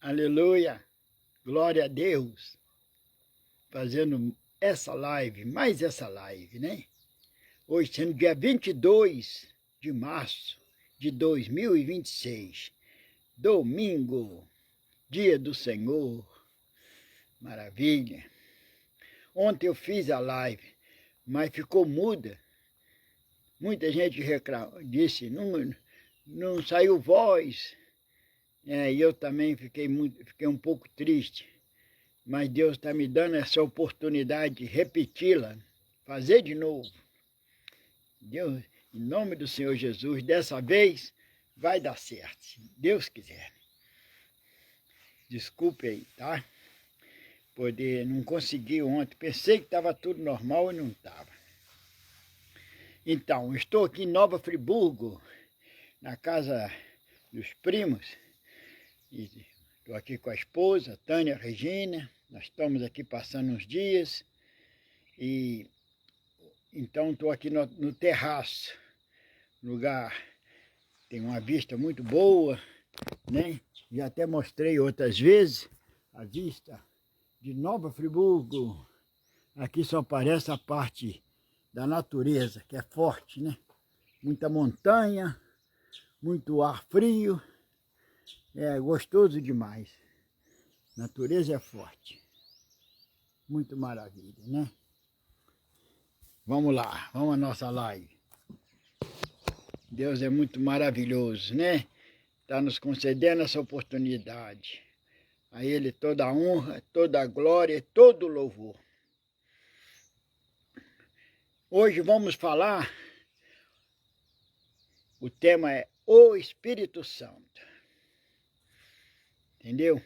Aleluia, glória a Deus, fazendo essa live, mais essa live, né? Hoje sendo dia 22 de março de 2026, domingo, dia do Senhor, maravilha. Ontem eu fiz a live, mas ficou muda. Muita gente disse, não saiu voz. E eu também fiquei um pouco triste, mas Deus está me dando essa oportunidade de repeti-la, fazer de novo. Deus, em nome do Senhor Jesus, dessa vez vai dar certo, se Deus quiser. Desculpe aí, tá? Não consegui ontem, pensei que estava tudo normal e não estava. Então, estou aqui em Nova Friburgo, na casa dos primos. Estou aqui com a esposa, Tânia Regina. Nós estamos aqui passando uns dias. E então estou aqui no terraço. Lugar tem uma vista muito boa, né? Já até mostrei outras vezes a vista de Nova Friburgo. Aqui só aparece a parte da natureza, que é forte, né? Muita montanha, muito ar frio. É gostoso demais. Natureza é forte. Muito maravilha, né? Vamos lá, vamos à nossa live. Deus é muito maravilhoso, né? Está nos concedendo essa oportunidade. A Ele toda a honra, toda a glória e todo o louvor. Hoje vamos falar, o tema é o Espírito Santo. Entendeu?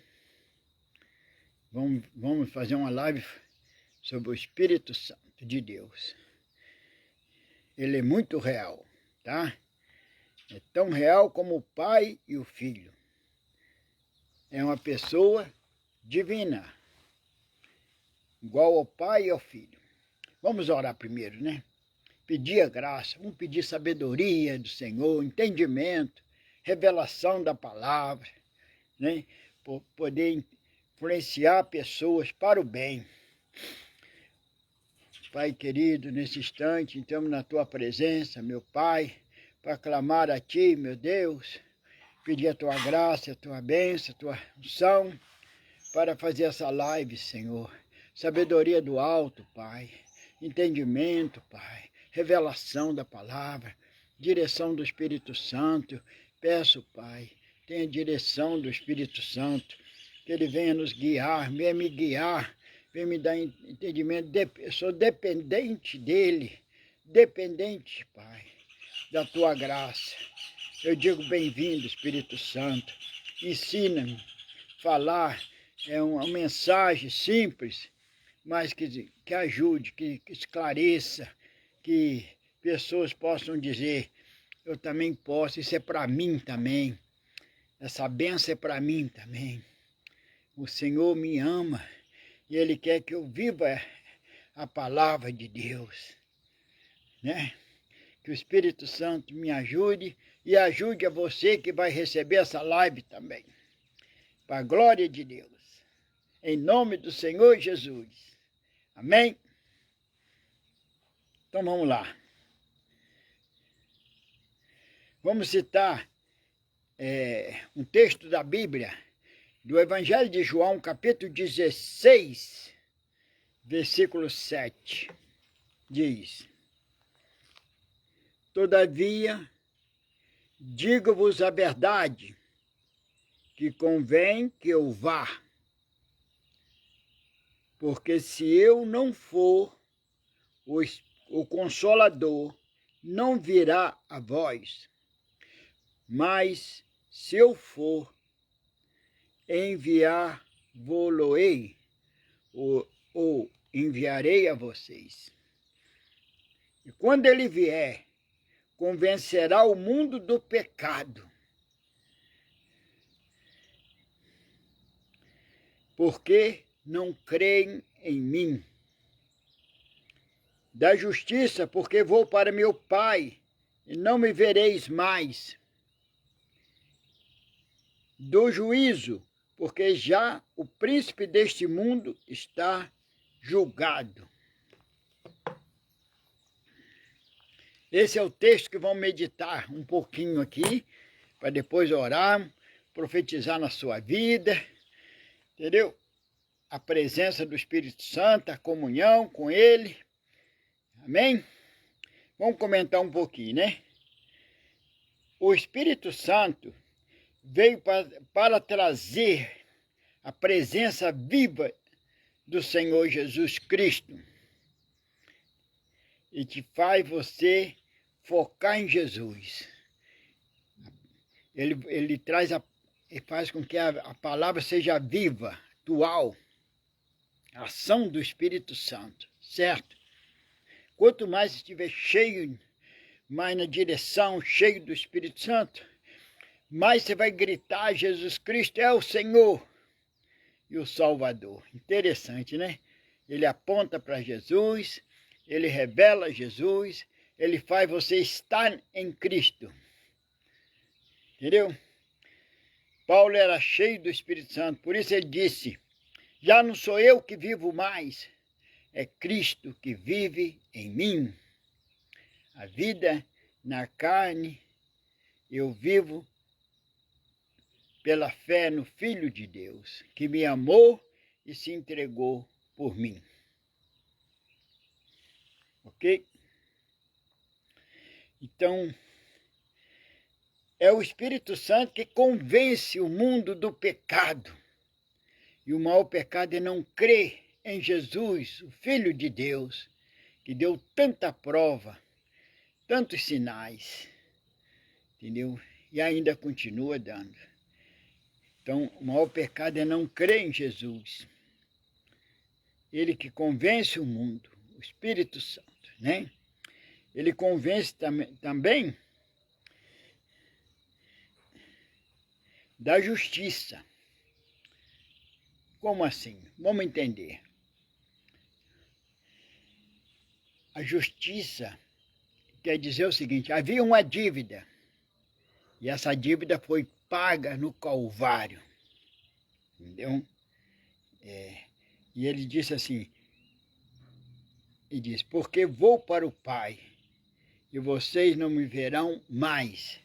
Vamos fazer uma live sobre o Espírito Santo de Deus. Ele é muito real, tá? É tão real como o Pai e o Filho. É uma pessoa divina, igual ao Pai e ao Filho. Vamos orar primeiro, né? Pedir a graça, vamos pedir sabedoria do Senhor, entendimento, revelação da palavra, né? Por poder influenciar pessoas para o bem. Pai querido, nesse instante, estamos na Tua presença, meu Pai, para clamar a Ti, meu Deus, pedir a Tua graça, a Tua bênção, a Tua unção, para fazer essa live, Senhor. Sabedoria do alto, Pai, entendimento, Pai, revelação da palavra, direção do Espírito Santo. Peço, Pai, tenha direção do Espírito Santo, que Ele venha nos guiar, venha me guiar, venha me dar entendimento. Eu sou dependente dEle, dependente, Pai, da Tua graça. Eu digo bem-vindo, Espírito Santo. Ensina-me a falar, é uma mensagem simples, mas que ajude, que esclareça, que pessoas possam dizer, eu também posso, isso é para mim também. Essa bênção é para mim também. O Senhor me ama e Ele quer que eu viva a palavra de Deus, né? Que o Espírito Santo me ajude e ajude a você que vai receber essa live também. Para a glória de Deus. Em nome do Senhor Jesus. Amém? Então vamos lá. Vamos citar um texto da Bíblia, do Evangelho de João, capítulo 16, versículo 7. Diz: Todavia, digo-vos a verdade, que convém que eu vá, porque se eu não for, o Consolador não virá a vós. Mas se eu for, enviar-vos-ei, ou enviarei a vocês. E quando ele vier, convencerá o mundo do pecado, porque não creem em mim. Da justiça, porque vou para meu Pai, e não me vereis mais. Do juízo, porque já o príncipe deste mundo está julgado. Esse é o texto que vamos meditar um pouquinho aqui, para depois orar, profetizar na sua vida, entendeu? A presença do Espírito Santo, a comunhão com Ele, amém? Vamos comentar um pouquinho, né? O Espírito Santo veio para trazer a presença viva do Senhor Jesus Cristo e te faz você focar em Jesus. Ele faz com que a palavra seja viva, atual, a ação do Espírito Santo, certo? Quanto mais estiver cheio, mais na direção, cheio do Espírito Santo, mais você vai gritar: Jesus Cristo é o Senhor e o Salvador. Interessante, né? Ele aponta para Jesus, ele revela Jesus, ele faz você estar em Cristo. Entendeu? Paulo era cheio do Espírito Santo, por isso ele disse: já não sou eu que vivo mais, é Cristo que vive em mim. A vida na carne eu vivo pela fé no Filho de Deus, que me amou e se entregou por mim. Ok? Então, é o Espírito Santo que convence o mundo do pecado. E o maior pecado é não crer em Jesus, o Filho de Deus, que deu tanta prova, tantos sinais, entendeu? E ainda continua dando. Então, o maior pecado é não crer em Jesus. Ele que convence o mundo, o Espírito Santo, né? Ele convence também da justiça. Como assim? Vamos entender. A justiça quer dizer o seguinte: havia uma dívida, e essa dívida foi paga no Calvário. Entendeu? E ele disse assim, porque vou para o Pai, e vocês não me verão mais.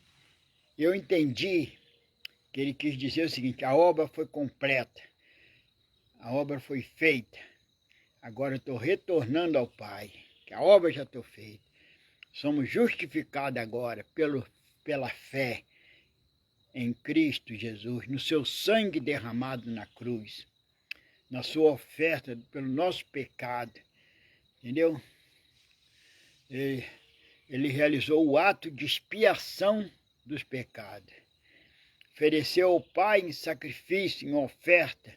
Eu entendi que ele quis dizer o seguinte: a obra foi completa, a obra foi feita, agora eu estou retornando ao Pai, que a obra já está feita. Somos justificados agora pela fé em Cristo Jesus, no seu sangue derramado na cruz, na sua oferta pelo nosso pecado, entendeu? Ele realizou o ato de expiação dos pecados, ofereceu ao Pai em sacrifício, em oferta,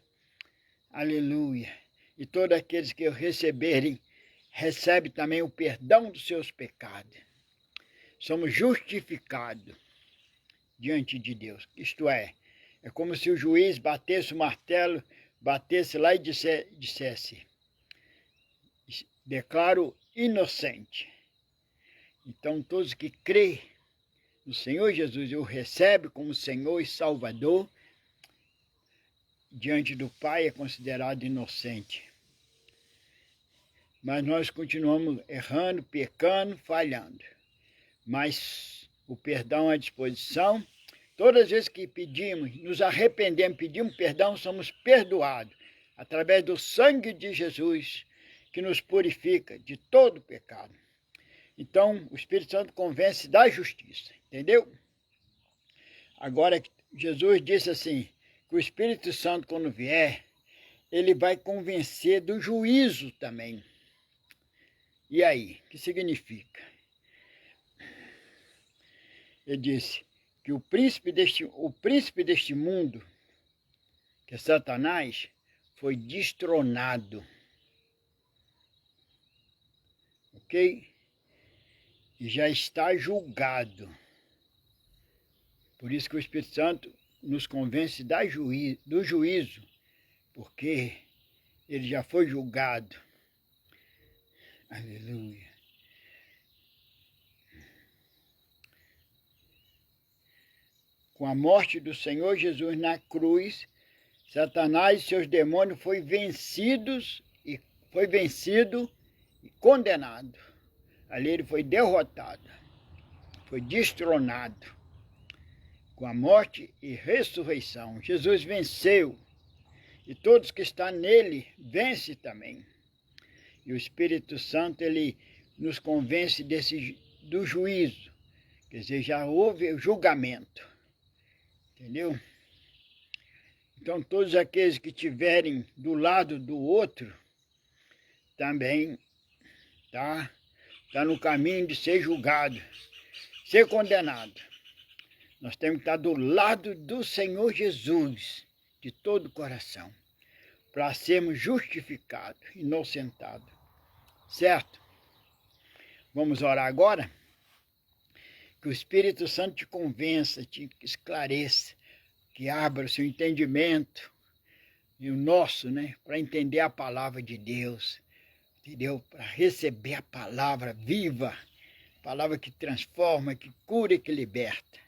aleluia, e todos aqueles que o receberem, recebem também o perdão dos seus pecados. Somos justificados diante de Deus. Isto é como se o juiz batesse o martelo, batesse lá e dissesse: declaro inocente. Então todos que crêem no Senhor Jesus e o recebem como Senhor e Salvador, diante do Pai é considerado inocente. Mas nós continuamos errando, pecando, falhando. Mas o perdão à disposição. Todas as vezes que pedimos, nos arrependemos, pedimos perdão, somos perdoados através do sangue de Jesus, que nos purifica de todo pecado. Então, o Espírito Santo convence da justiça, entendeu? Agora, Jesus disse assim, que o Espírito Santo, quando vier, ele vai convencer do juízo também. E aí, o que significa? Ele disse que o príncipe deste mundo, que é Satanás, foi destronado. Ok? E já está julgado. Por isso que o Espírito Santo nos convence do juízo, porque ele já foi julgado. Aleluia. Com a morte do Senhor Jesus na cruz, Satanás e seus demônios foi vencido e condenado. Ali ele foi derrotado, foi destronado com a morte e ressurreição. Jesus venceu e todos que estão nele vencem também. E o Espírito Santo, ele nos convence do juízo. Quer dizer, já houve o julgamento. Entendeu? Então, todos aqueles que estiverem do lado do outro, também tá no caminho de ser julgado, ser condenado. Nós temos que estar do lado do Senhor Jesus, de todo o coração, para sermos justificados, inocentados. Certo? Vamos orar agora? Que o Espírito Santo te convença, te esclareça, que abra o seu entendimento e o nosso, né? Para entender a palavra de Deus, entendeu? Para receber a palavra viva, palavra que transforma, que cura e que liberta.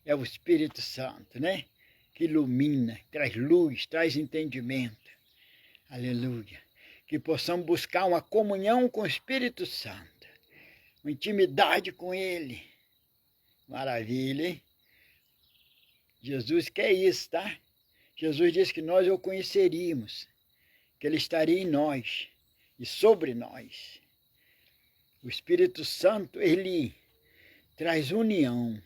É o Espírito Santo, né? Que ilumina, traz luz, traz entendimento. Aleluia. Que possamos buscar uma comunhão com o Espírito Santo, uma intimidade com Ele. Maravilha, hein? Jesus quer isso, tá? Jesus disse que nós o conheceríamos, que Ele estaria em nós e sobre nós. O Espírito Santo, Ele traz união.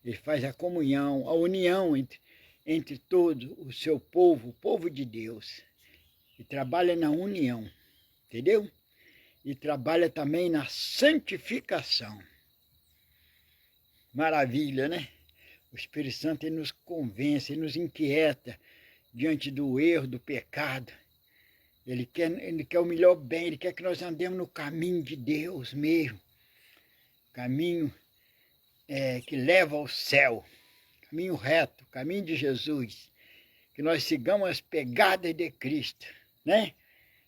Ele faz a comunhão, a união entre todo o seu povo, o povo de Deus. E trabalha na união, entendeu? E trabalha também na santificação. Maravilha, né? O Espírito Santo, ele nos convence, ele nos inquieta diante do erro, do pecado. Ele quer o melhor bem, ele quer que nós andemos no caminho de Deus mesmo. Caminho que leva ao céu, caminho reto, caminho de Jesus. Que nós sigamos as pegadas de Cristo, né?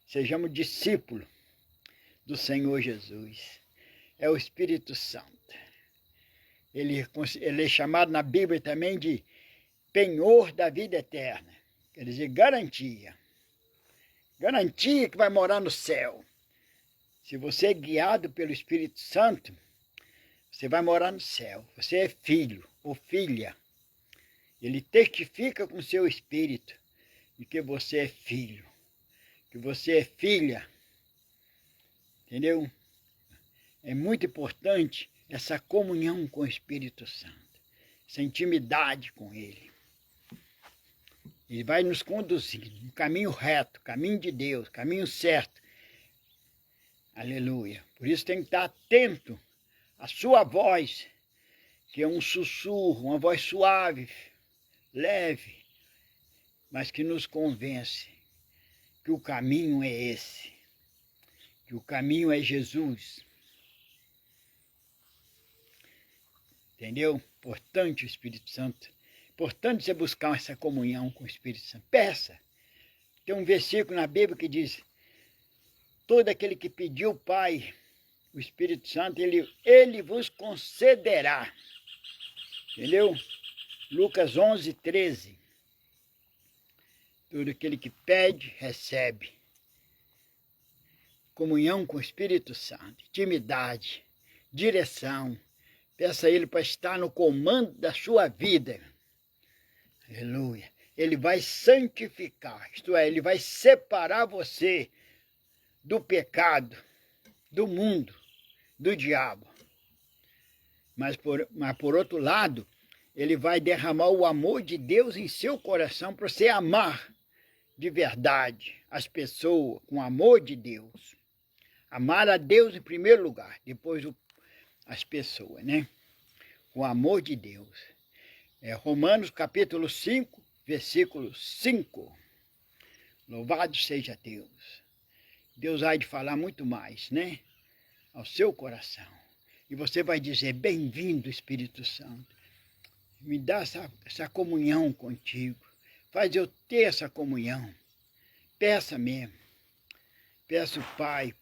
Sejamos discípulos do Senhor Jesus. É o Espírito Santo. Ele é chamado na Bíblia também de penhor da vida eterna. Quer dizer, garantia. Garantia que vai morar no céu. Se você é guiado pelo Espírito Santo, você vai morar no céu. Você é filho ou filha. Ele testifica com seu espírito de que você é filho, que você é filha. Entendeu? É muito importante essa comunhão com o Espírito Santo, essa intimidade com Ele. Ele vai nos conduzir no caminho reto, caminho de Deus, caminho certo. Aleluia. Por isso tem que estar atento à sua voz, que é um sussurro, uma voz suave, leve, mas que nos convence que o caminho é esse, que o caminho é Jesus. Entendeu? Importante o Espírito Santo. Importante você buscar essa comunhão com o Espírito Santo. Peça. Tem um versículo na Bíblia que diz: todo aquele que pediu ao Pai o Espírito Santo, ele vos concederá. Entendeu? Lucas 11, 13. Todo aquele que pede, recebe. Comunhão com o Espírito Santo, intimidade, direção. Peça a Ele para estar no comando da sua vida. Aleluia. Ele vai santificar, isto é, Ele vai separar você do pecado, do mundo, do diabo. Mas por outro lado, Ele vai derramar o amor de Deus em seu coração para você amar de verdade as pessoas com o amor de Deus. Amar a Deus em primeiro lugar, depois as pessoas, né? O amor de Deus. É Romanos capítulo 5, versículo 5. Louvado seja Deus. Deus há de falar muito mais, né? Ao seu coração. E você vai dizer: bem-vindo, Espírito Santo. Me dá essa comunhão contigo. Faz eu ter essa comunhão. Peça mesmo. Peço, Pai,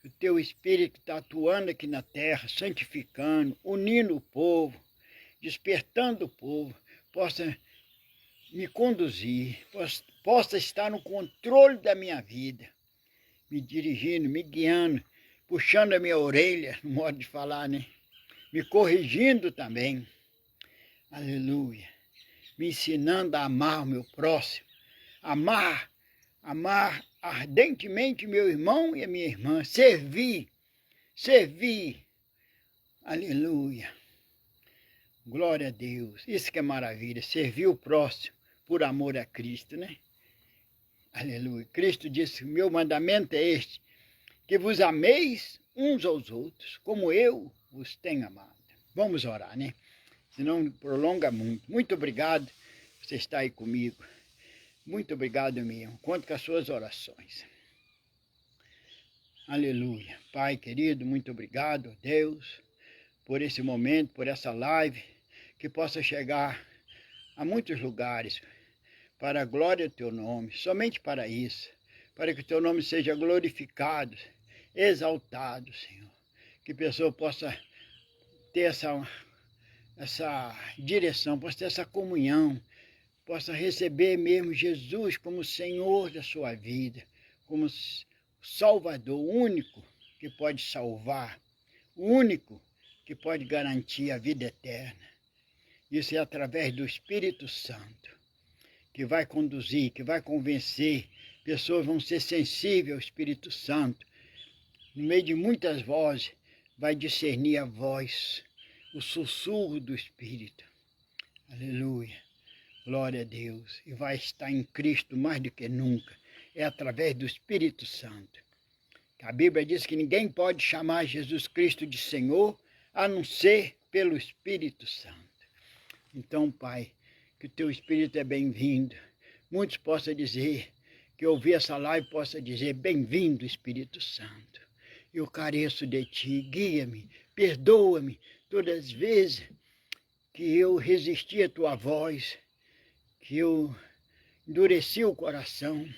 que o teu Espírito está atuando aqui na terra, santificando, unindo o povo, despertando o povo, possa me conduzir, possa estar no controle da minha vida, me dirigindo, me guiando, puxando a minha orelha, no modo de falar, né? Me corrigindo também. Aleluia. Me ensinando a amar o meu próximo, amar ardentemente meu irmão e a minha irmã, servir. Aleluia. Glória a Deus. Isso que é maravilha, servir o próximo por amor a Cristo, né? Aleluia. Cristo disse, meu mandamento é este, que vos ameis uns aos outros, como eu vos tenho amado. Vamos orar, né? Senão prolonga muito. Muito obrigado por você estar aí comigo. Muito obrigado mesmo. Conto com as suas orações. Aleluia. Pai querido, muito obrigado, Deus, por esse momento, por essa live, que possa chegar a muitos lugares, para a glória do Teu nome, somente para isso, para que o Teu nome seja glorificado, exaltado, Senhor. Que a pessoa possa ter essa direção, possa ter essa comunhão, possa receber mesmo Jesus como Senhor da sua vida, como Salvador, o único que pode salvar, o único que pode garantir a vida eterna. Isso é através do Espírito Santo, que vai conduzir, que vai convencer. Pessoas vão ser sensíveis ao Espírito Santo. No meio de muitas vozes, vai discernir a voz, o sussurro do Espírito. Aleluia. Glória a Deus. E vai estar em Cristo mais do que nunca. É através do Espírito Santo. A Bíblia diz que ninguém pode chamar Jesus Cristo de Senhor, a não ser pelo Espírito Santo. Então, Pai, que o Teu Espírito é bem-vindo. Muitos possam dizer, que ouvir essa live possa dizer, bem-vindo, Espírito Santo. Eu careço de Ti, guia-me, perdoa-me todas as vezes que eu resisti à Tua voz, que eu endureci o coração,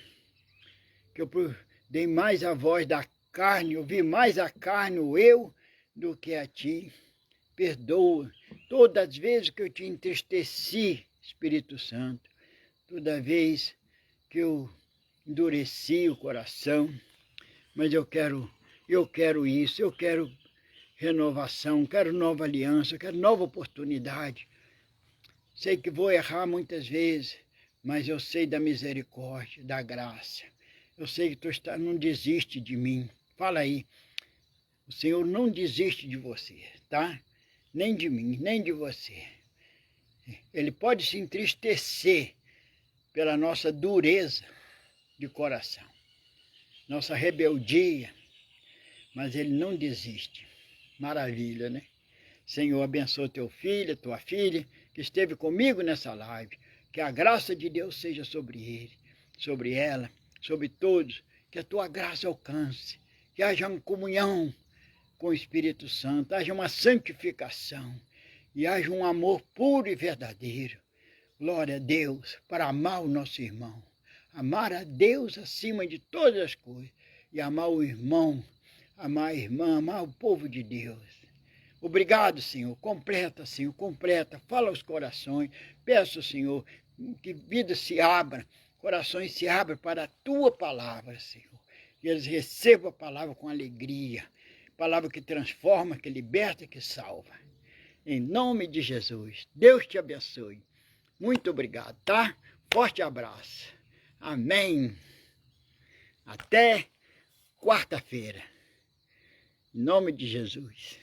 que eu dei mais a voz da carne, ouvi mais a carne, o eu, do que a Ti. Perdoa todas as vezes que eu te entristeci, Espírito Santo, toda vez que eu endureci o coração, mas eu quero isso, eu quero renovação, quero nova aliança, quero nova oportunidade. Sei que vou errar muitas vezes, mas eu sei da misericórdia, da graça. Eu sei que Tu não desiste de mim. Fala aí, o Senhor não desiste de você, tá? Nem de mim, nem de você. Ele pode se entristecer pela nossa dureza de coração, nossa rebeldia, mas Ele não desiste. Maravilha, né? Senhor, abençoa Teu filho, Tua filha, que esteve comigo nessa live. Que a graça de Deus seja sobre ele, sobre ela, sobre todos. Que a Tua graça alcance, que haja uma comunhão com o Espírito Santo, haja uma santificação e haja um amor puro e verdadeiro. Glória a Deus, para amar o nosso irmão. Amar a Deus acima de todas as coisas e amar o irmão, amar a irmã, amar o povo de Deus. Obrigado, Senhor. Completa, Senhor, completa. Fala aos corações. Peço, Senhor, que vidas se abram, corações se abram para a Tua palavra, Senhor. Que eles recebam a palavra com alegria. Palavra que transforma, que liberta, que salva. Em nome de Jesus. Deus te abençoe. Muito obrigado, tá? Forte abraço. Amém. Até quarta-feira. Em nome de Jesus.